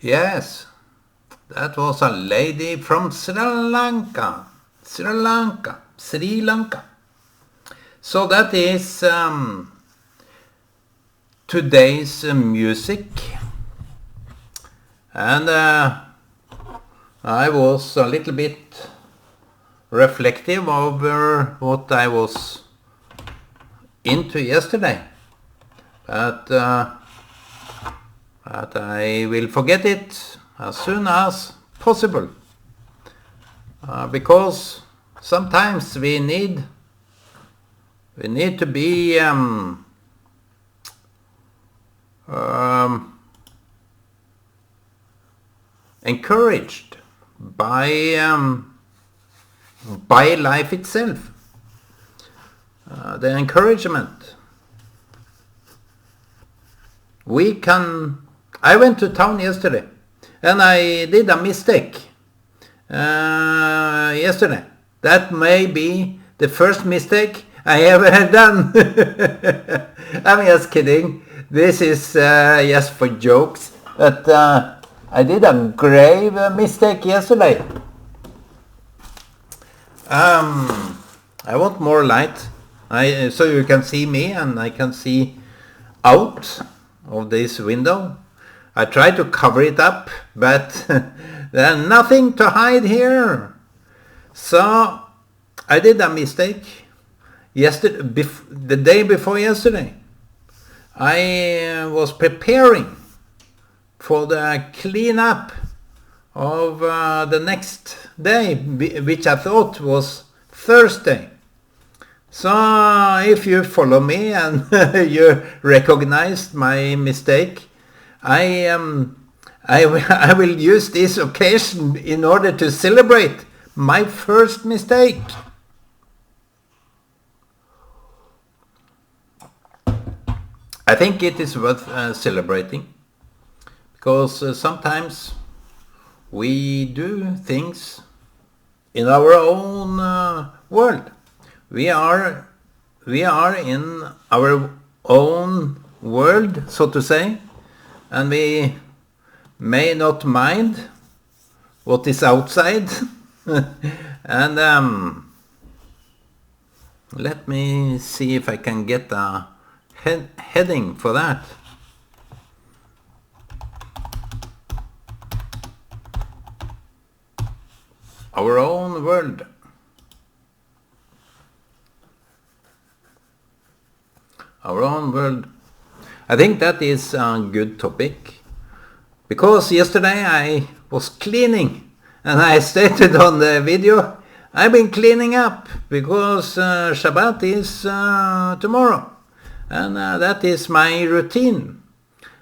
Yes, that was a lady from Sri Lanka. Sri Lanka. Sri Lanka. So that is today's music. And I was a little bit reflective over what I was into yesterday. But I will forget it as soon as possible. Because sometimes we need to be encouraged by life itself. The encouragement. I went to town yesterday and I did a mistake yesterday. That may be the first mistake I ever had done. I'm just kidding. This is just for jokes. But I did a grave mistake yesterday. I want more light, so you can see me and I can see out of this window. I try to cover it up, but there's nothing to hide here. So I did a mistake yesterday, the day before yesterday. I was preparing for the cleanup of the next day, which I thought was Thursday. So if you follow me and you recognized my mistake, I will use this occasion in order to celebrate my first mistake. I think it is worth celebrating, because sometimes we do things in our own world. We are in our own world, so to say, and we may not mind what is outside. And let me see if I can get a heading for that. Our own world. Our own world. I think that is a good topic, because yesterday I was cleaning and I stated on the video I've been cleaning up because Shabbat is tomorrow, and that is my routine.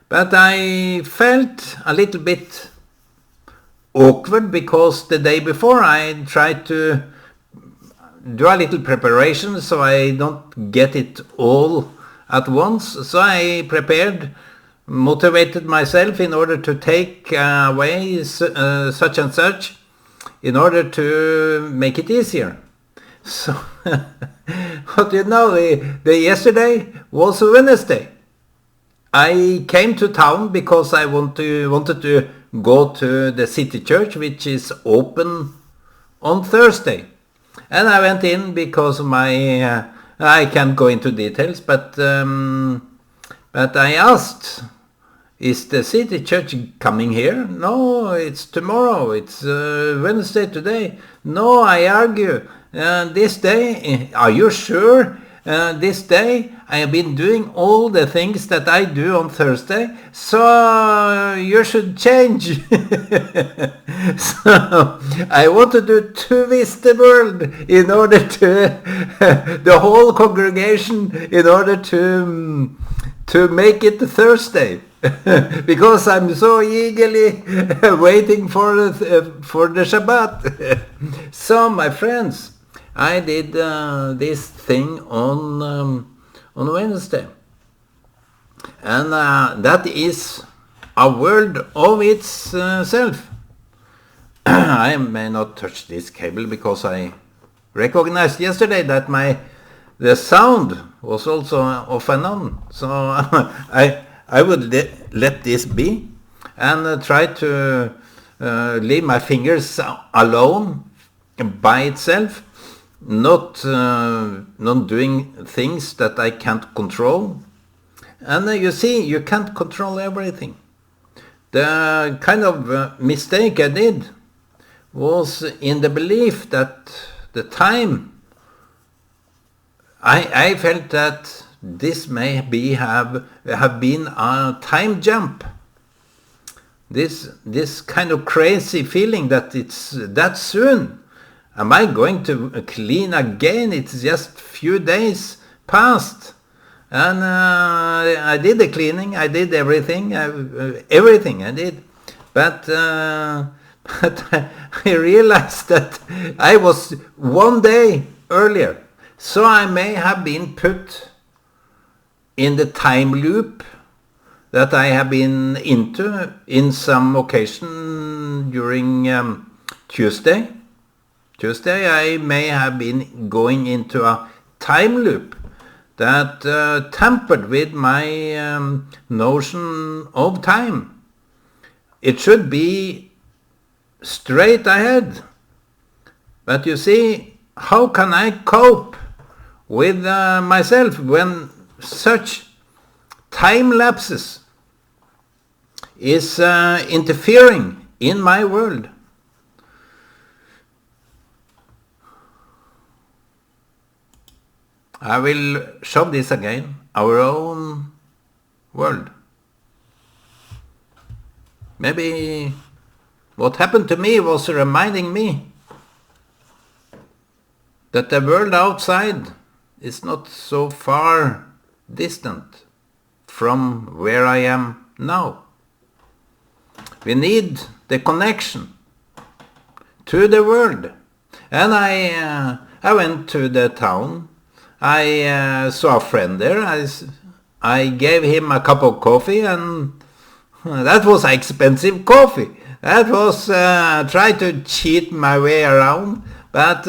But I felt a little bit awkward because the day before I tried to do a little preparation so I don't get it all at once. So I motivated myself in order to take away such and such in order to make it easier. So, what you know, the yesterday was Wednesday. I came to town because I wanted to go to the city church, which is open on Thursday. And I went in because I can't go into details, but I asked, is the city church coming here? No, it's tomorrow. It's Wednesday today. No, I argue. This day, are you sure? This day, I have been doing all the things that I do on Thursday, so you should change. So I wanted to twist the world in order to, the whole congregation, in order to make it Thursday. Because I'm so eagerly waiting for the Shabbat. So, my friends, I did this thing on Wednesday, and that is a world of itself. I may not touch this cable because I recognized yesterday that the sound was also off and on. So I would let this be. and try to leave my fingers alone by itself, not doing things that I can't control. And you see, you can't control everything. The kind of mistake I did was in the belief that the time, I felt that this may have been a time jump. This kind of crazy feeling that it's that soon. Am I going to clean again? It's just few days past. And I did the cleaning, I did everything, everything I did. But I realized that I was one day earlier. So I may have been put in the time loop that I have been into in some occasion during Tuesday. Tuesday I may have been going into a time loop that tampered with my notion of time. It should be straight ahead. But you see, how can I cope with myself when such time lapses is interfering in my world? I will show this again, our own world. Maybe what happened to me was reminding me that the world outside is not so far distant from where I am now. We need the connection to the world. And I went to the town. I saw a friend there. I gave him a cup of coffee, and that was expensive coffee. That was try to cheat my way around, but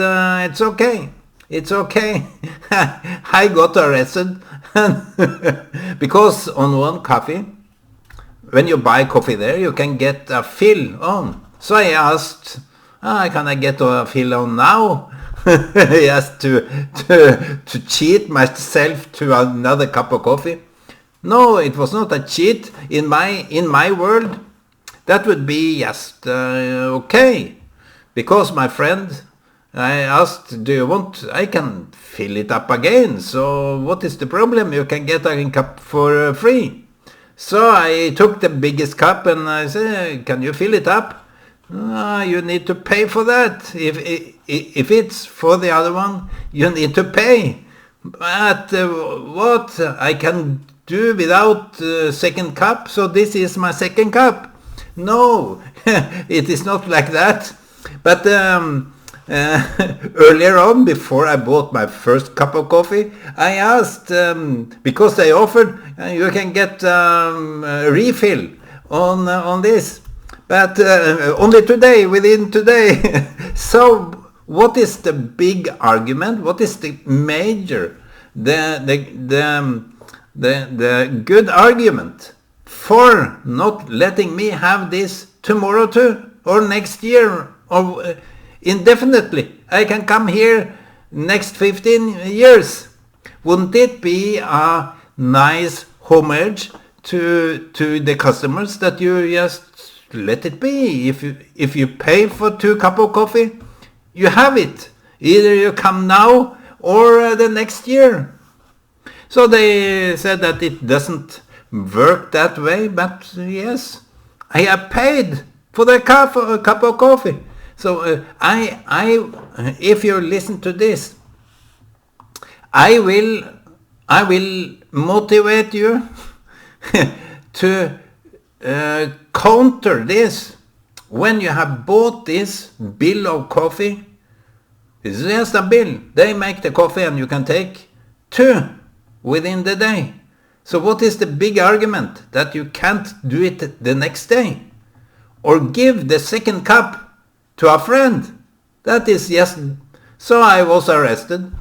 it's okay. It's okay. I got arrested because on one coffee, when you buy coffee there, you can get a fill on. So I asked, can I get a fill on now? Yes, to cheat myself to another cup of coffee. No, it was not a cheat in my world. That would be just okay, because my friend, I asked, do you want? I can fill it up again. So what is the problem? You can get a cup for free. So I took the biggest cup and I said, can you fill it up? You need to pay for that. If it's for the other one, you need to pay. But what I can do without second cup, so this is my second cup. No, it is not like that. But earlier on, before I bought my first cup of coffee, I asked, because they offered, you can get a refill on this. But only today, within today. So what is the big argument? What is the major, the good argument for not letting me have this tomorrow too, or next year, or indefinitely? I can come here next 15 years. Wouldn't it be a nice homage to the customers that you just let it be? If you pay for 2 cups of coffee, you have it. Either you come now or the next year. So they said that it doesn't work that way, but yes, I have paid for the cup of coffee. So I if you listen to this, I will motivate you to counter this. When you have bought this bill of coffee, it's just a bill. They make the coffee and you can take 2 within the day. So what is the big argument that you can't do it the next day? Or give the second cup to a friend? That is just... So I was arrested.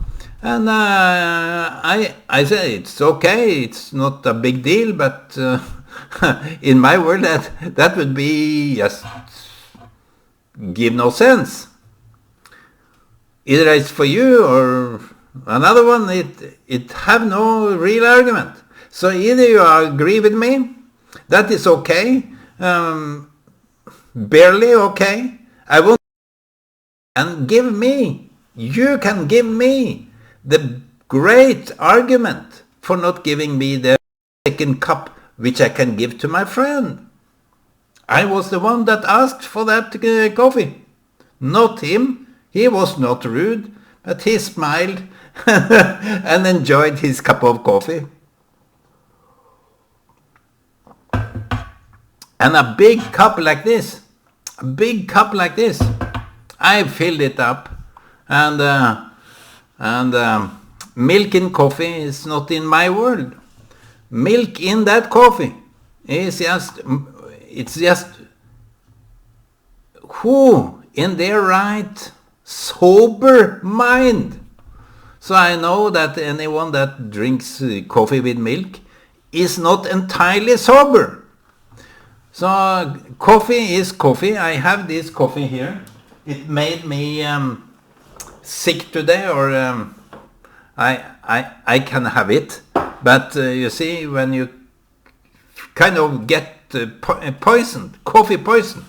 And I said, it's okay, it's not a big deal, but In my world, that would be just give no sense. Either it's for you or another one, it have no real argument. So either you agree with me, that is okay, barely okay. I won't, and you can give me the great argument for not giving me the second cup which I can give to my friend. I was the one that asked for that coffee, not him. He was not rude, but he smiled and enjoyed his cup of coffee. And a big cup like this, I filled it up, and milk in coffee is not in my world. Milk in that coffee is it's just who in their right sober mind. So I know that anyone that drinks coffee with milk is not entirely sober. So coffee is coffee. I have this coffee here. It made me sick today, or I can have it. But you see, when you kind of get poisoned, coffee poison,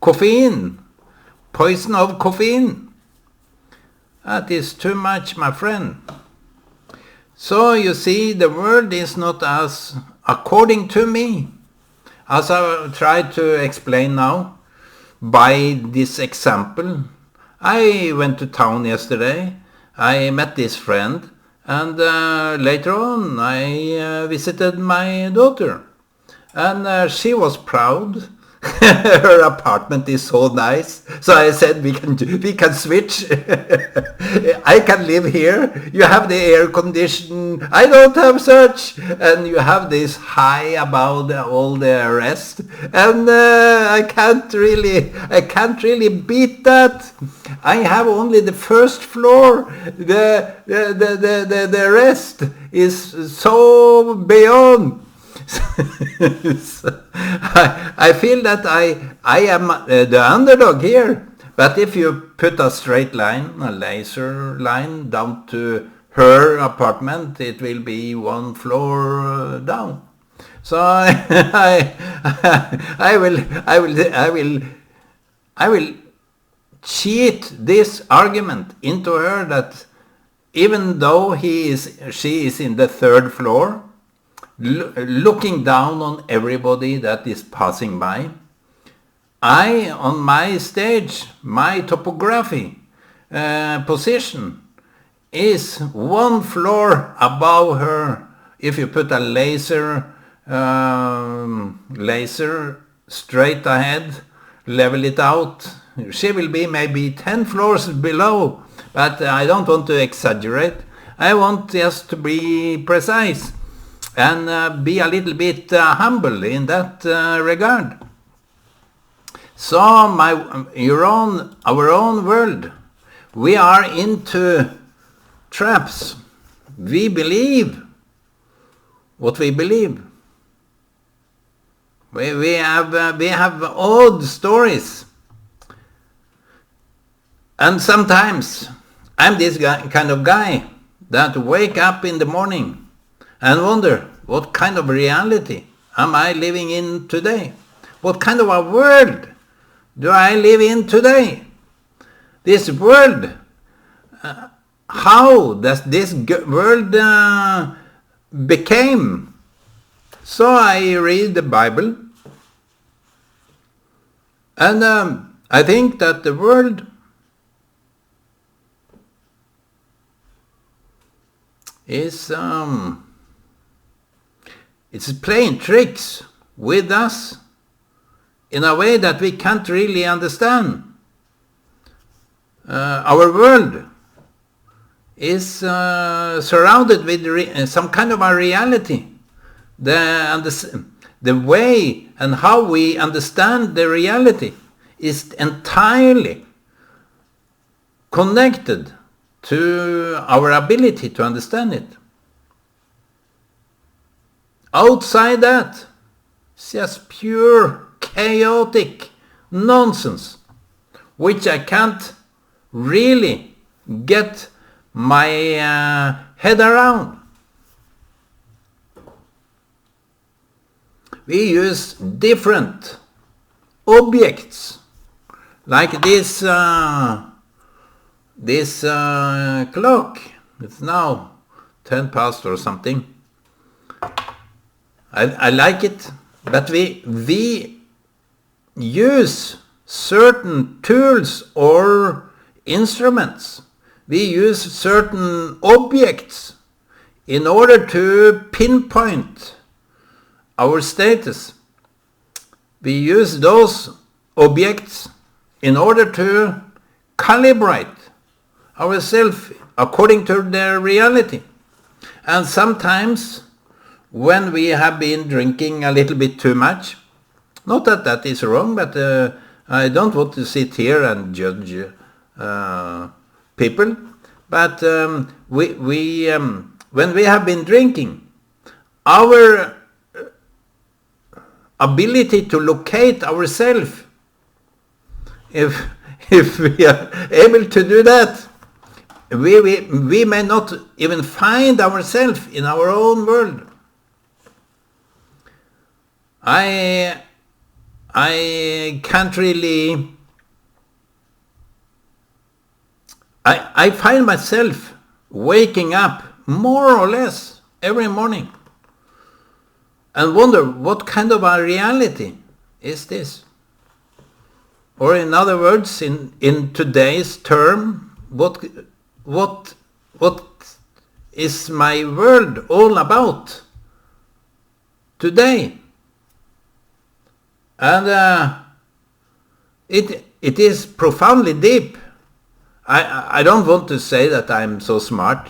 caffeine, poison of caffeine, that is too much, my friend. So you see, the world is not as according to me. As I tried to explain now, by this example, I went to town yesterday, I met this friend, and later on I visited my daughter, and she was proud. Her apartment is so nice, so I said we can switch. I can live here. You have the air condition. I don't have such, and you have this high above all the rest, and I can't really beat that. I have only the first floor. The rest is so beyond. I feel that I am the underdog here. But if you put a straight line, a laser line down to her apartment, it will be one floor down. So I will cheat this argument into her that even though she is in the third floor, looking down on everybody that is passing by, I, on my stage, my topography position is one floor above her. If you put a laser straight ahead, level it out, she will be maybe 10 floors below. But I don't want to exaggerate. I want just to be precise and be a little bit humble in that regard. So our own world, we are into traps. We believe what we believe. We have odd stories, and sometimes I'm this kind of guy that wake up in the morning and wonder, what kind of reality am I living in today? What kind of a world do I live in today? This world, how does this world became? So I read the Bible, and I think that the world is it's playing tricks with us in a way that we can't really understand. Our world is surrounded with some kind of a reality. The way and how we understand the reality is entirely connected to our ability to understand it. Outside that, It's just pure chaotic nonsense, which I can't really get my head around. We use different objects, like this clock. It's now 10 past or something. I like it, but we use certain tools or instruments. We use certain objects in order to pinpoint our status. We use those objects in order to calibrate ourselves according to their reality. And sometimes when we have been drinking a little bit too much, not that that is wrong, but I don't want to sit here and judge people, but when we have been drinking, our ability to locate ourselves, if we are able to do that, we may not even find ourselves in our own world. I can't really... I find myself waking up more or less every morning and wonder what kind of a reality is this? Or in other words, in today's term, what is my world all about today? And it is profoundly deep. I don't want to say that I'm so smart.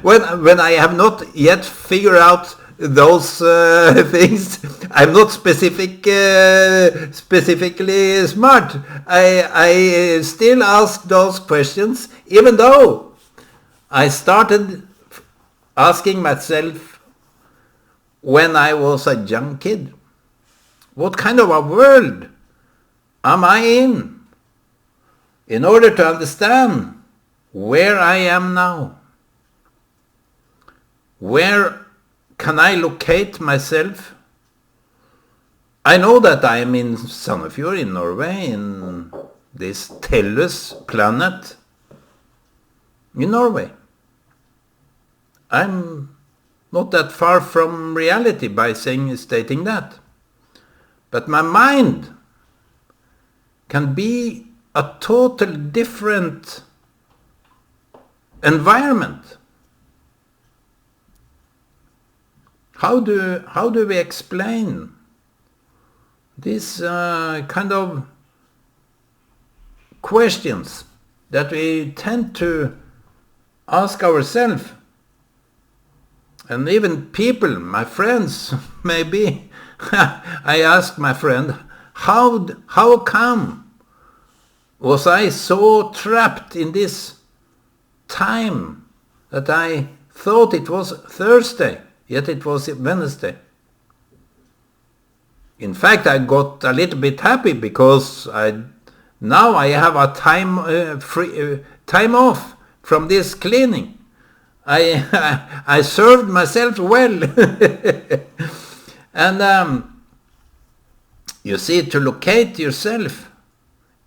When I have not yet figured out those things, I'm not specifically smart. I still ask those questions, even though I started asking myself when I was a young kid, what kind of a world am I in order to understand where I am now? Where can I locate myself? I know that I am in Sandefjord in Norway, in this Tellus planet in Norway. I'm not that far from reality by stating that. But my mind can be a total different environment. How do we explain this kind of questions that we tend to ask ourselves? And even people, my friends, maybe. I asked my friend, how come was I so trapped in this time that I thought it was Thursday, yet it was Wednesday? In fact, I got a little bit happy because now I have a time off from this cleaning. I served myself well. And you see, to locate yourself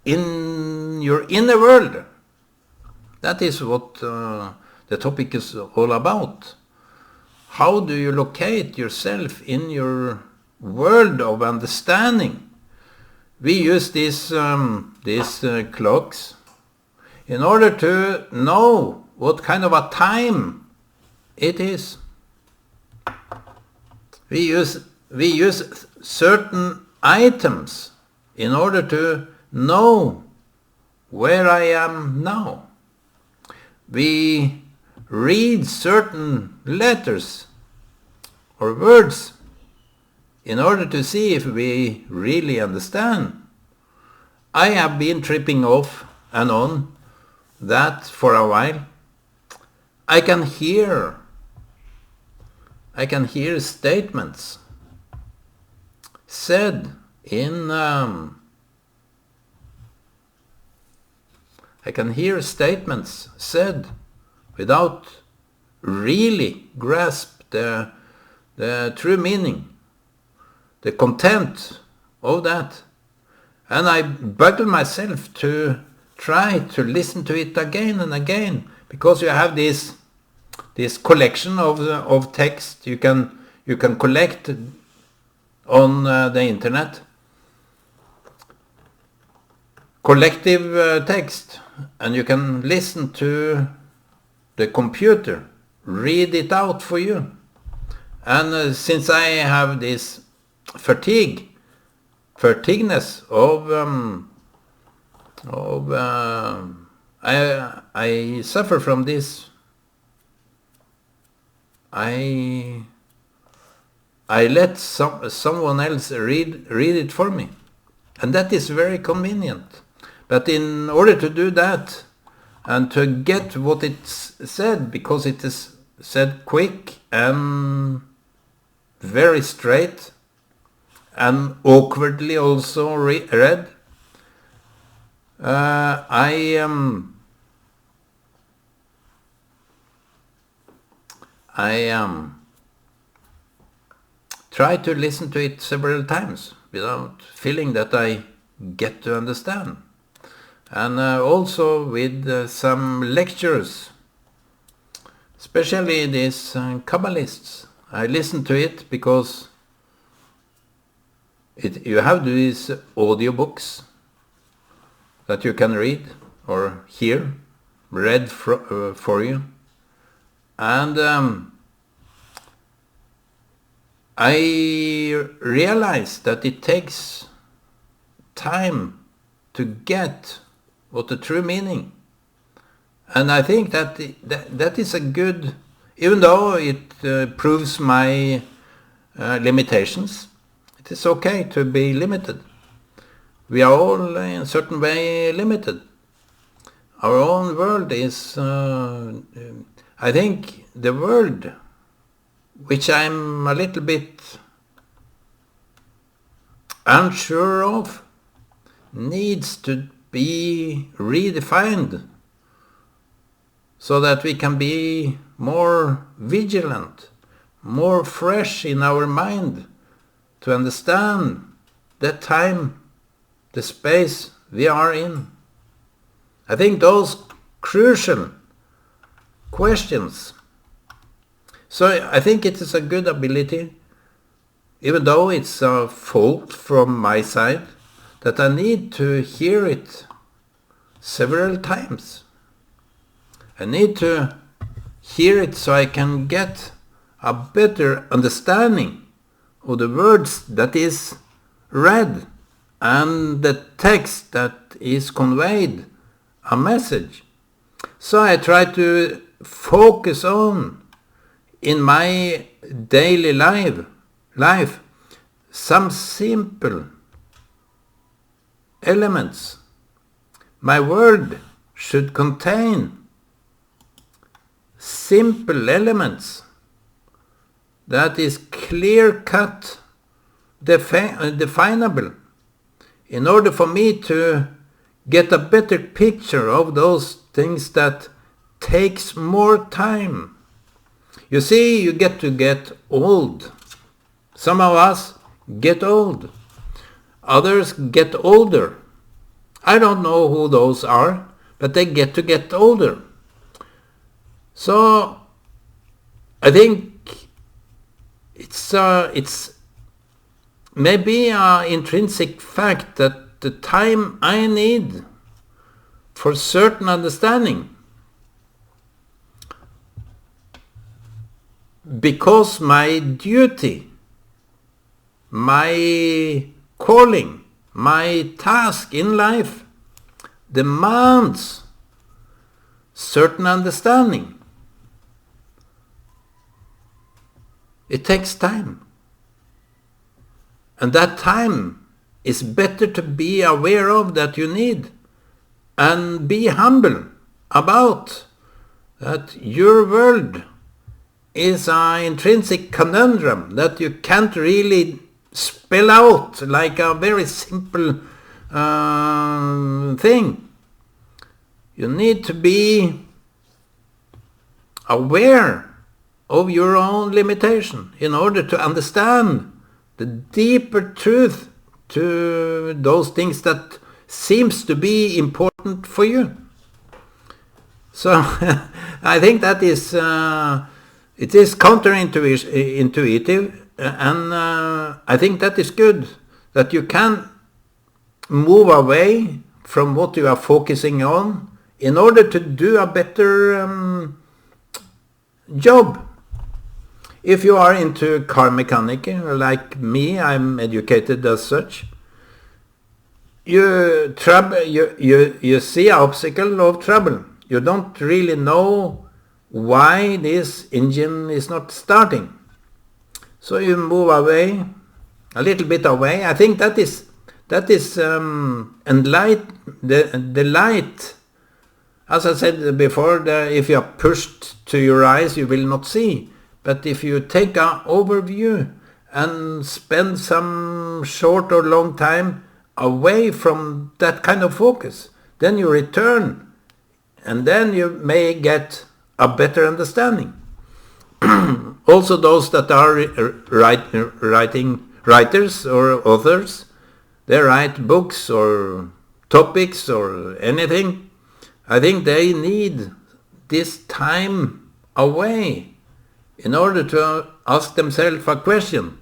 in your inner world, that is what the topic is all about. How do you locate yourself in your world of understanding? We use these clocks in order to know what kind of a time it is. We use certain items in order to know where I am now. We read certain letters or words in order to see if we really understand. I have been tripping off and on that for a while. I can hear I can hear statements said in I can hear statements said without really grasp the true meaning, the content of that. And I buggle myself to try to listen to it again and again, because you have this collection of text you can collect on the internet, collective text, and you can listen to the computer read it out for you. And since I have this fatigueness I suffer from this. I let someone else read it for me, and that is very convenient. But in order to do that and to get what it's said, because it is said quick and very straight and awkwardly also read, I try to listen to it several times without feeling that I get to understand. And also with some lectures, especially these Kabbalists, I listen to it because you have these audiobooks that you can read or hear read for you. And I realized that it takes time to get what the true meaning. And I think that is a good, even though it proves my limitations, it is okay to be limited. We are all in a certain way limited. Our own world is, I think the world, which I'm a little bit unsure of, needs to be redefined so that we can be more vigilant, more fresh in our mind to understand the time, the space we are in. I think those crucial questions. So I think it is a good ability, even though it's a fault from my side, that I need to hear it several times. I need to hear it so I can get a better understanding of the words that is read and the text that is conveyed, a message. So I try to focus on, in my daily life, some simple elements. My word should contain simple elements that is clear-cut, definable, in order for me to get a better picture of those things that takes more time. You see, you get old. Some of us get old. Others get older. I don't know who those are, but they get older. So I think it's maybe an intrinsic fact that the time I need for certain understanding, because my duty, my calling, my task in life demands certain understanding. It takes time. And that time is better to be aware of that you need, and be humble about that your world is an intrinsic conundrum that you can't really spell out like a very simple thing. You need to be aware of your own limitation in order to understand the deeper truth to those things that seems to be important for you. So I think that is it is counterintuitive, and I think that is good, that you can move away from what you are focusing on in order to do a better job. If you are into car mechanic, like me, I'm educated as such, you see an obstacle of trouble. You don't really know why this engine is not starting. So you move away, a little bit away. I think that is and the light. As I said before, if you are pushed to your eyes, you will not see. But if you take an overview and spend some short or long time away from that kind of focus, then you return, and then you may get a better understanding. Also, those that are writers or authors, they write books or topics or anything. I think they need this time away in order to ask themselves a question.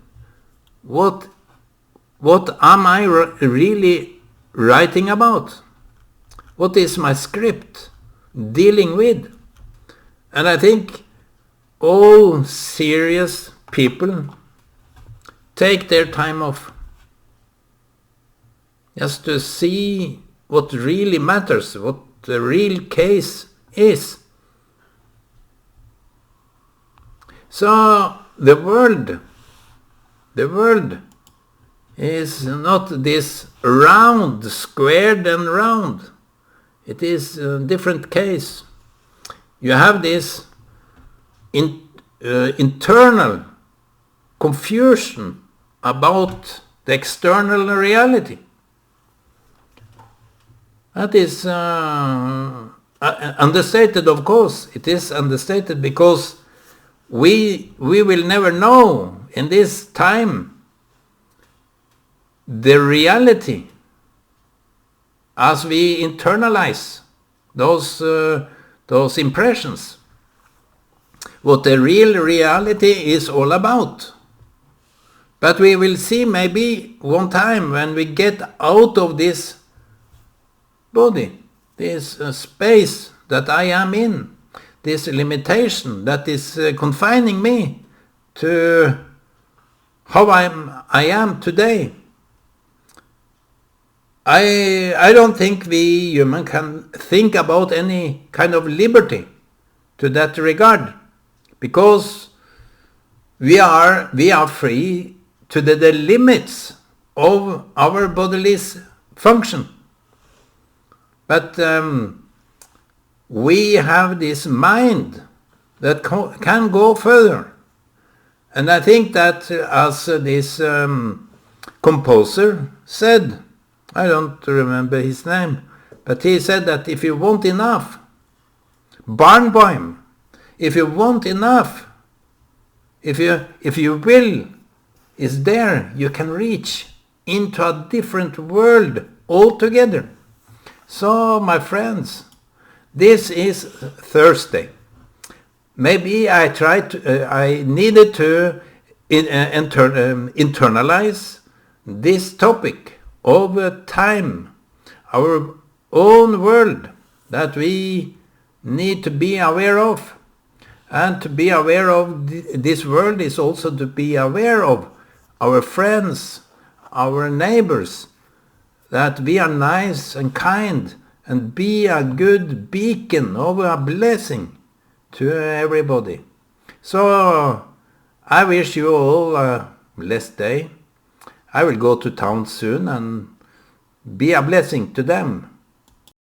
What am I really writing about? What is my script dealing with? And I think all serious people take their time off just to see what really matters, what the real case is. So the world is not this round, squared and round. It is a different case. You have this internal confusion about the external reality. That is understated, of course. It is understated because we will never know in this time the reality as we internalize those impressions, what the real reality is all about. But we will see maybe one time when we get out of this body, this space that I am in, this limitation that is confining me to how I am today. I don't think we human can think about any kind of liberty to that regard, because we are free to the limits of our body's function. But we have this mind that can go further. And I think that as this composer said, I don't remember his name, but he said that if you want enough, Barnboim, if you want enough, if your will is there, you can reach into a different world altogether. So, my friends, this is Thursday. Maybe I needed to internalize this topic over time, our own world that we need to be aware of. And to be aware of this world is also to be aware of our friends, our neighbors, that we are nice and kind and be a good beacon of a blessing to everybody. So I wish you all a blessed day. I will go to town soon and be a blessing to them.